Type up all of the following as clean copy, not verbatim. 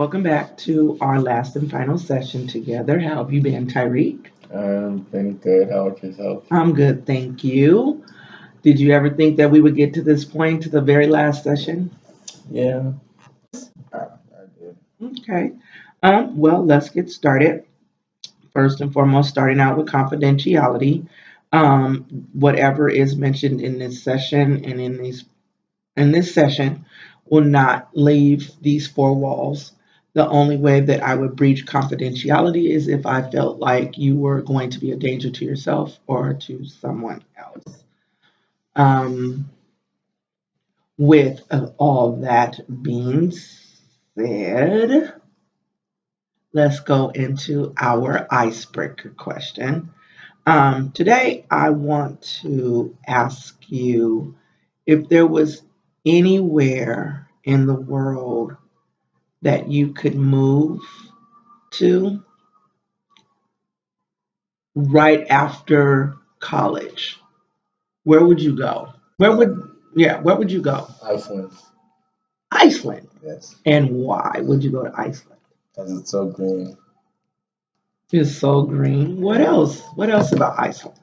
Welcome back to our last and final session together. How have you been, Tyreek? Been good. How about yourself? I'm good, thank you. Did you ever think that we would get to this point, to the very last session? Yeah, I did. Okay. Well, let's get started. First and foremost, starting out with confidentiality. Whatever is mentioned in this session and in this session will not leave these four walls. The only way that I would breach confidentiality is if I felt like you were going to be a danger to yourself or to someone else. Um, with all that being said, let's go into our icebreaker question. Today, I want to ask you if there was anywhere in the world that you could move to right after college, where would you go? Where would you go? Iceland. Iceland. Yes, And why would you go to Iceland? because it's so green. It's so green. What else? What else about Iceland?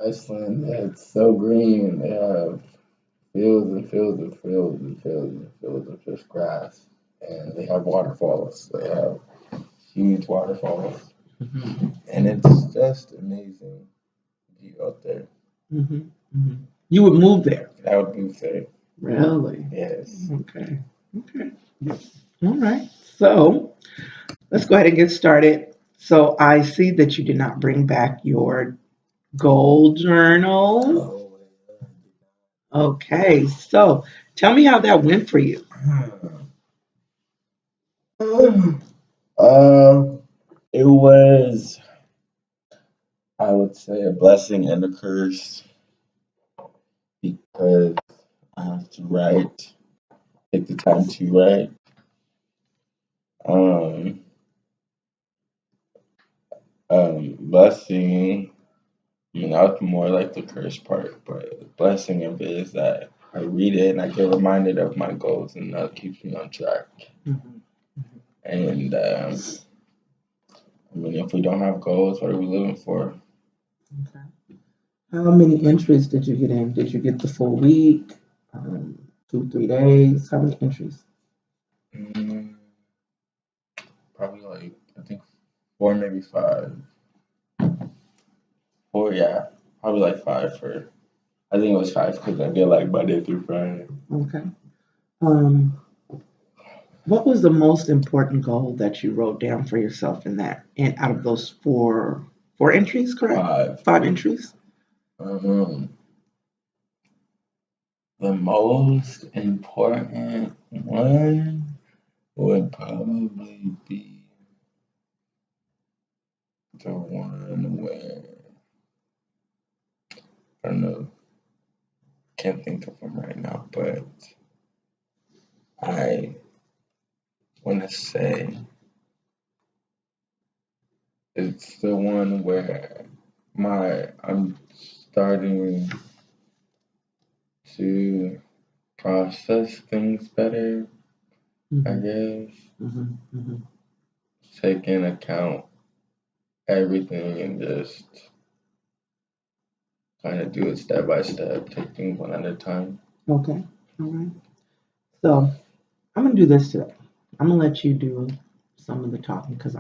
Iceland, it's so green. They have fields and fields and fields and fields and fields of just grass, and they have waterfalls. They have huge waterfalls, Hmm. and it's just amazing view out there. Hmm. Hmm. You would move there. I would move there. Really? Yes. Okay. Okay. All right. So let's go ahead and get started. So I see that you did not bring back your goal journal. Oh, Okay. So tell me how that went for you. um, it was, I would say, a blessing and a curse because I have to write, take the time to write. Um, Blessing, I mean, that's more like the curse part, but the blessing of it is that I read it and I get reminded of my goals, and that keeps me on track. Mhm. And I mean, if we don't have goals, what are we living for? Okay. How many entries did you get in? Did you get the full week? 2, 3 days? How many entries? Mm, Probably like, I think four, maybe five. Four, yeah, probably like five for. I think it was five because I get like Monday through Friday. Okay. Um, what was the most important goal that you wrote down for yourself in that? And out of those four entries, correct? Five. 5 entries. Um, the most important one would probably be the one where I don't know, can't think of them right now, but I want to say it's the one where I'm starting to process things better, I Hmm. guess, Hmm. Hmm. take in account everything and just kind of do it step by step, take things one at a time. Okay. All right. So I'm gonna do this today. I'm gonna let you do some of the talking because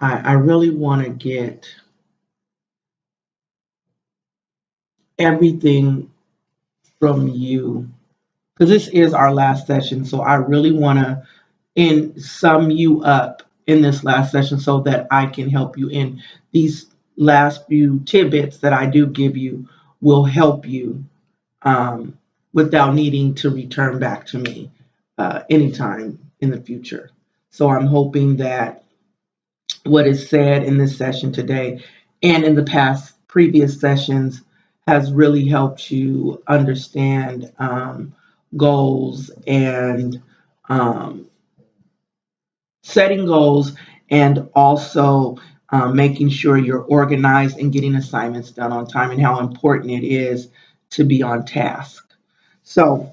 I really want to get everything from you because this is our last session. So I really want to sum you up in this last session so that I can help you in these last few tidbits that I do give you will help you um, without needing to return back to me anytime in the future. So I'm hoping that what is said in this session today and in the past previous sessions has really helped you understand goals and um, setting goals and also making sure you're organized and getting assignments done on time and how important it is to be on task. So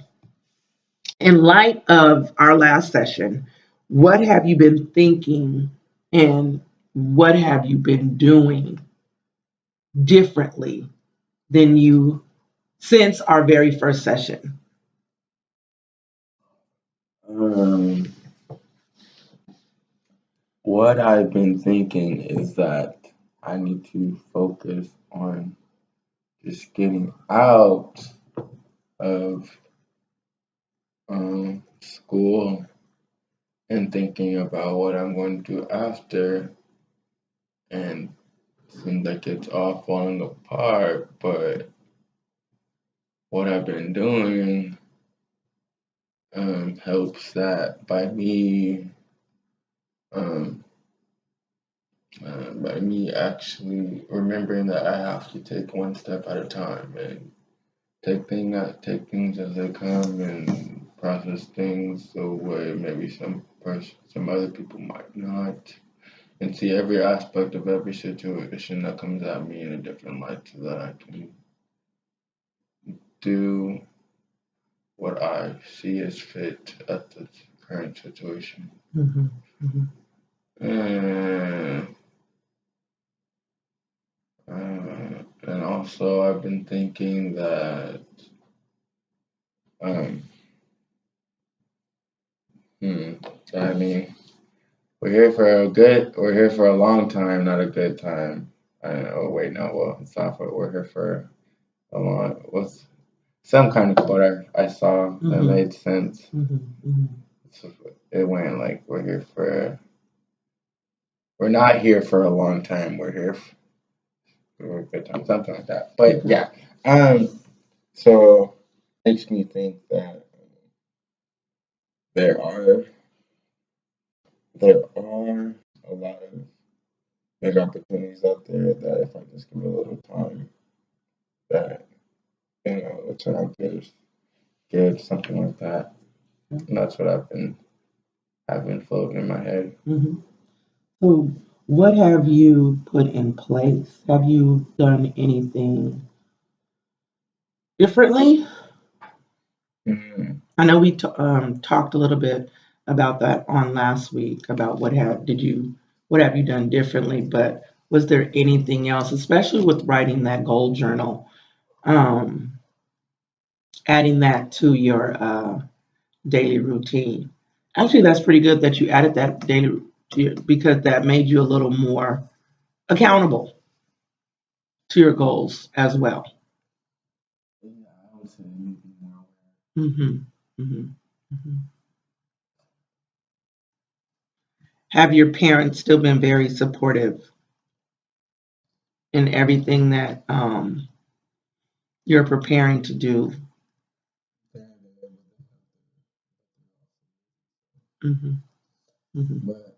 In light of our last session, what have you been thinking and what have you been doing differently than you since our very first session? Um, what I've been thinking is that I need to focus on just getting out of school and thinking about what I'm going to do after, and it seems like it's all falling apart, but what I've been doing helps that um, by me actually remembering that I have to take one step at a time and take things as they come and process things the way maybe some other people might not, and see every aspect of every situation that comes at me in a different light so that I can do what I see as fit at the current situation. Mm-hmm. Mm-hmm. And, and also, I've been thinking that um, hmm, I mean, we're here for a long time, not a good time. Oh wait, no, well, it's not for, we're here for a long, what's some kind of quote I saw that Mm-hmm. made sense. Mm-hmm. Mm-hmm. So it went like, we're not here for a long time, we're here for a good time, something like that. But yeah, so makes me think that there are there are a lot of big opportunities out there that if I just give it a little time, that it'll turn out good, something like that. And that's what I've been floating in my head. Mm-hmm. So, what have you put in place? Have you done anything differently? Mm, I know we talked a little bit about that on last week about what have you done differently, but was there anything else, especially with writing that goal journal, um, adding that to your daily routine? Actually, that's pretty good that you added that daily because that made you a little more accountable to your goals as well. yeah, I would say maybe more. Hmm. Hmm. Hmm. Have your parents still been very supportive in everything that you're preparing to do? Hmm. Hmm. But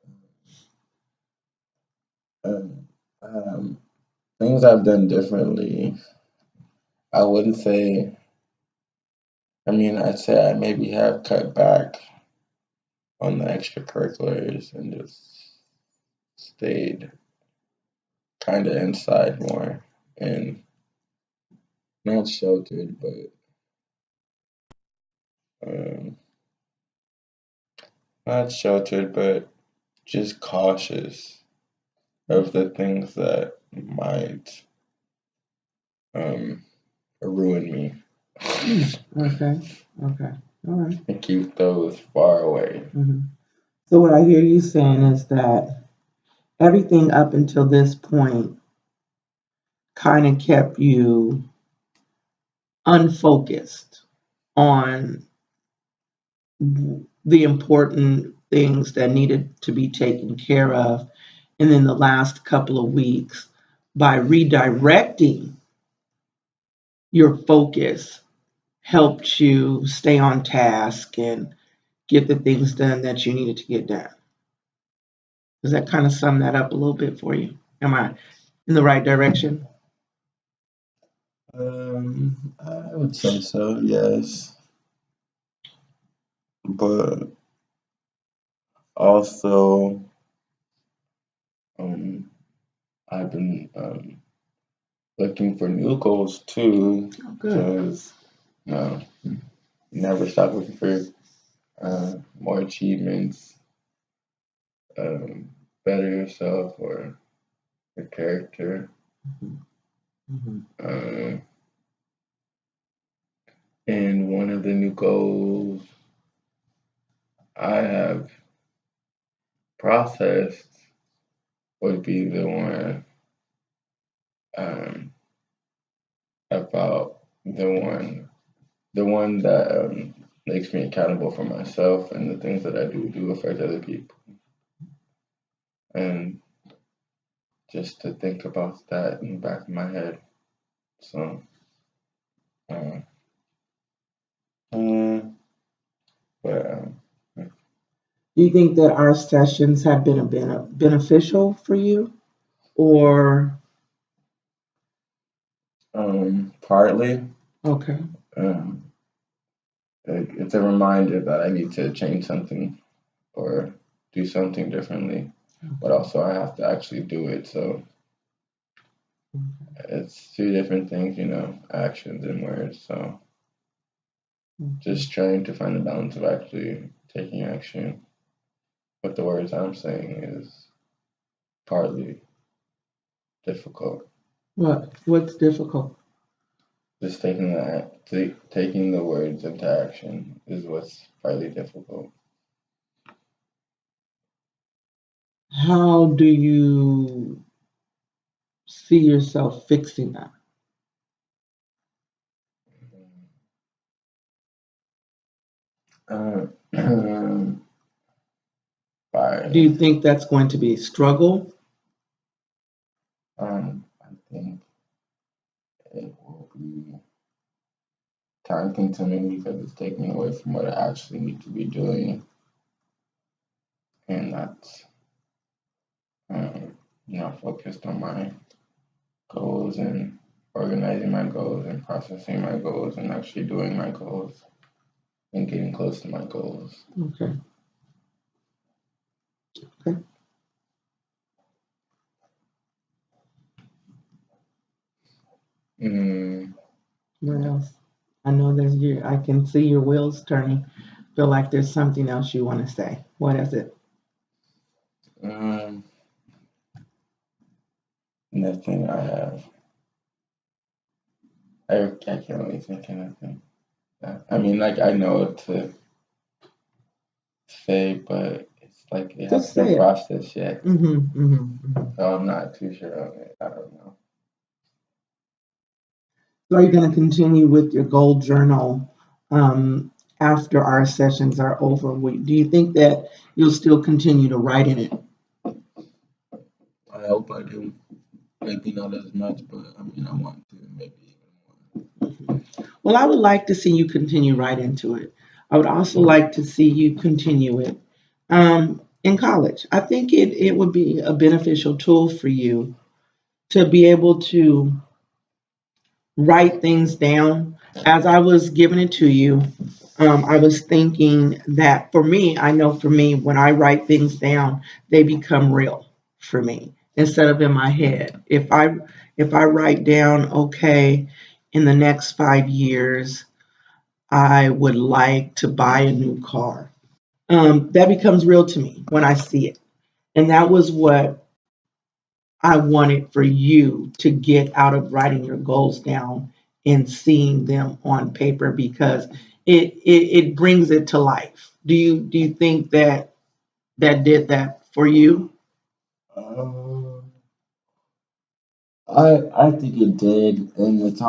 um, um, things I've done differently, I wouldn't say. I mean, I'd say I maybe have cut back on the extracurriculars and just stayed kind of inside more and not sheltered, but um, not sheltered, but just cautious of the things that might um, ruin me Okay. Okay. All right. and keep those far away. Hmm. So what I hear you saying is that everything up until this point kind of kept you unfocused on the important things that needed to be taken care of. And then the last couple of weeks, by redirecting your focus, helped you stay on task and get the things done that you needed to get done. Does that kind of sum that up a little bit for you? Am I in the right direction? I would say so, yes, but also um, I've been looking for new goals too, Oh, good. because you know, you never stop looking for more achievements, better yourself or your character. Mm-hmm. Um, and one of the new goals I have processed would be the one um, about the one that makes me accountable for myself and the things that I do affect other people, and just to think about that in the back of my head. So, uh, um, but Do you think that our sessions have been beneficial for you, or partly, okay? um, it's a reminder that I need to change something or do something differently, but also I have to actually do it. So it's two different things, actions and words. So just trying to find the balance of actually taking action. But the words I'm saying is partly difficult. What's difficult? Just taking the words into action is what's partly difficult. How do you see yourself fixing that? Uh, Do by you think that's going to be a struggle? I think it will be time consuming because it's taking away from what I actually need to be doing, and that's not focused on my goals and organizing my goals and processing my goals and actually doing my goals and getting close to my goals. Okay. Okay. Mm, What else? I know I can see your wheels turning. Feel like there's something else you want to say. What is it? um, nothing I have. I can't really think of anything. I mean, like I know what to say, but it's like it Just hasn't been say it. processed yet, so I'm not too sure on it. I don't know. So are you going to continue with your goal journal um, after our sessions are over? Do you think that you'll still continue to write in it? I hope I do. Maybe not as much, but I mean, I want to maybe even Well, I would like to see you continue right into it. I would also like to see you continue it in college. I think it would be a beneficial tool for you to be able to write things down. As I was giving it to you, I was thinking that for me, I know for me, when I write things down, they become real for me instead of in my head. If I write down, okay, in the next 5 years, I would like to buy a new car. That becomes real to me when I see it. And that was what I wanted for you to get out of writing your goals down and seeing them on paper because it brings it to life. Do you think that that did that for you? more. I think it did, and it's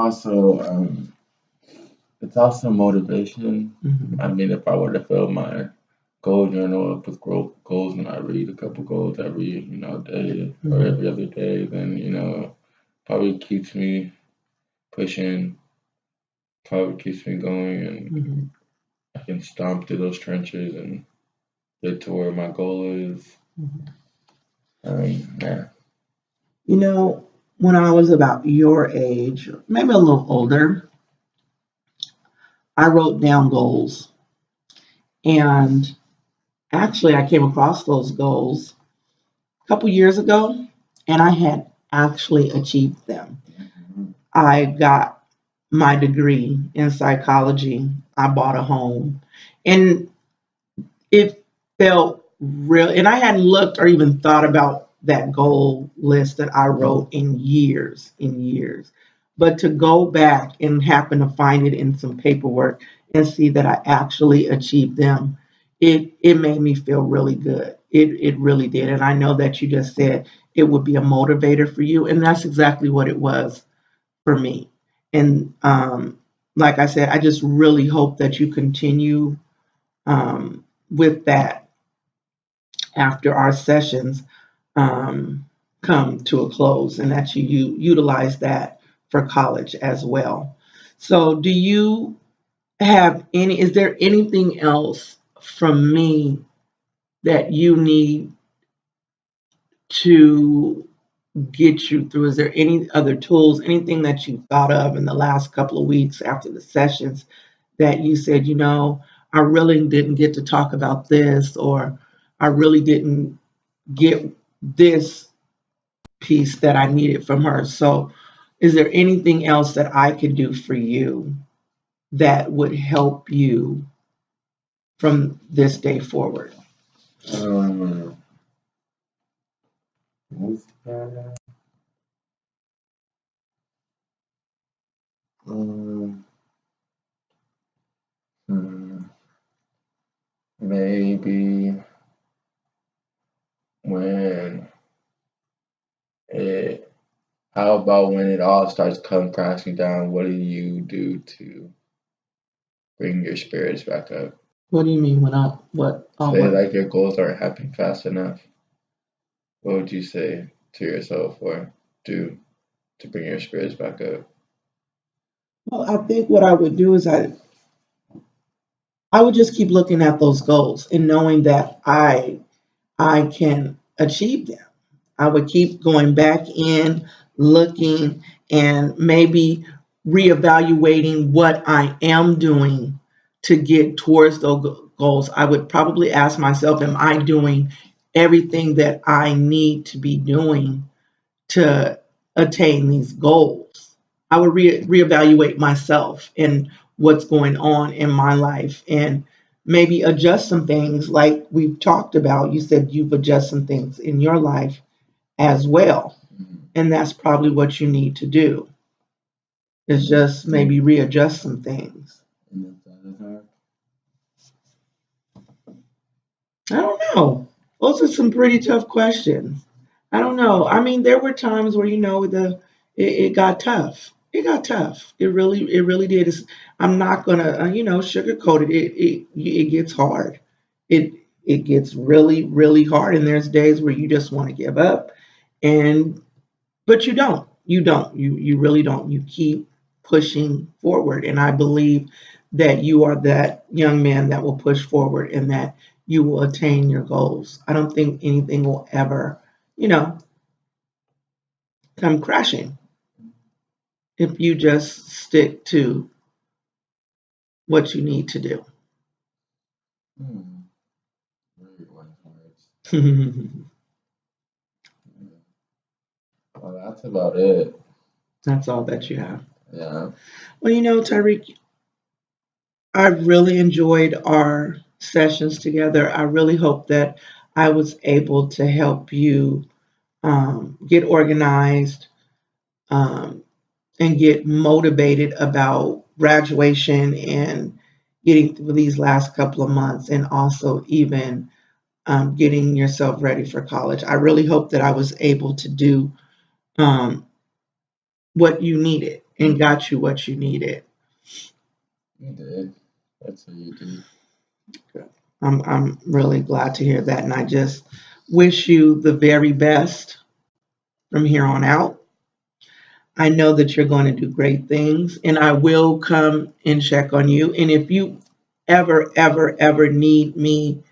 also motivation. Mhm. I mean, if I were to fill my goal journal up with goals and I read a couple goals every day or Mhm. every other day, then probably keeps me pushing, probably keeps me going, and Mhm. I can stomp through those trenches and get to where my goal is. Mhm. Yeah. You know, when I was about your age, maybe a little older, I wrote down goals. And actually, I came across those goals a couple years ago, and I had actually achieved them. Mhm. I got my degree in psychology. I bought a home. And it felt real. And I hadn't looked or even thought about that goal list that I wrote in years, in years. But to go back and happen to find it in some paperwork and see that I actually achieved them, it made me feel really good. It really did. And I know that you just said it would be a motivator for you, and that's exactly what it was for me. And like I said, I just really hope that you continue with that after our sessions um, come to a close, and that you utilize that for college as well. So, do you have any? Is there anything else from me that you need to get you through? Is there any other tools, anything that you thought of in the last couple of weeks after the sessions that you said, I really didn't get to talk about this, or I really didn't get this piece that I needed from her? So, is there anything else that I could do for you that would help you from this day forward? Um, what's that? Um, hmm, maybe when it, how about when it all starts come crashing down, what do you do to bring your spirits back up? What do you mean when Say what? like your goals aren't happening fast enough. What would you say to yourself or do to bring your spirits back up? Well, I think what I would do is I would just keep looking at those goals and knowing that I can achieve them. I would keep going back in, looking, and maybe reevaluating what I am doing to get towards those goals. I would probably ask myself, am I doing everything that I need to be doing to attain these goals? I would reevaluate myself and what's going on in my life, and maybe adjust some things like we've talked about. You said you've adjusted some things in your life as well. Mhm. And that's probably what you need to do, is just maybe readjust some things. And if that is hard, I don't know. Those are some pretty tough questions. I don't know. I mean, there were times where it got tough. It got tough. It really did. I'm not gonna sugarcoat it. It gets hard. It it gets really hard, and there's days where you just want to give up, and but you don't. You really don't. You keep pushing forward, and I believe that you are that young man that will push forward and that you will attain your goals. I don't think anything will ever, you know, come crashing if you just stick to what you need to do. hmm, very wise words. Well, that's about it. That's all that you have. Yeah. Well, Tyreek, I really enjoyed our sessions together. I really hope that I was able to help you get organized, um, and get motivated about graduation and getting through these last couple of months, and also even getting yourself ready for college. I really hope that I was able to do um, what you needed and got you what you needed. You did. That's what you did. I'm really glad to hear that, and I just wish you the very best from here on out. I know that you're going to do great things, and I will come and check on you. And if you ever need me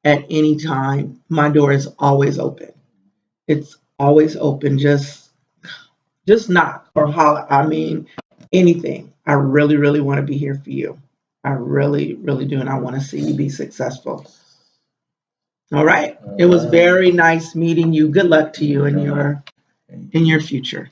at any time, my door is always open. It's always open. Just knock or holler. I mean, anything. I really want to be here for you. I really do, and I want to see you be successful. All right. All It was right. very nice meeting you. Good luck to you Yeah. in your future.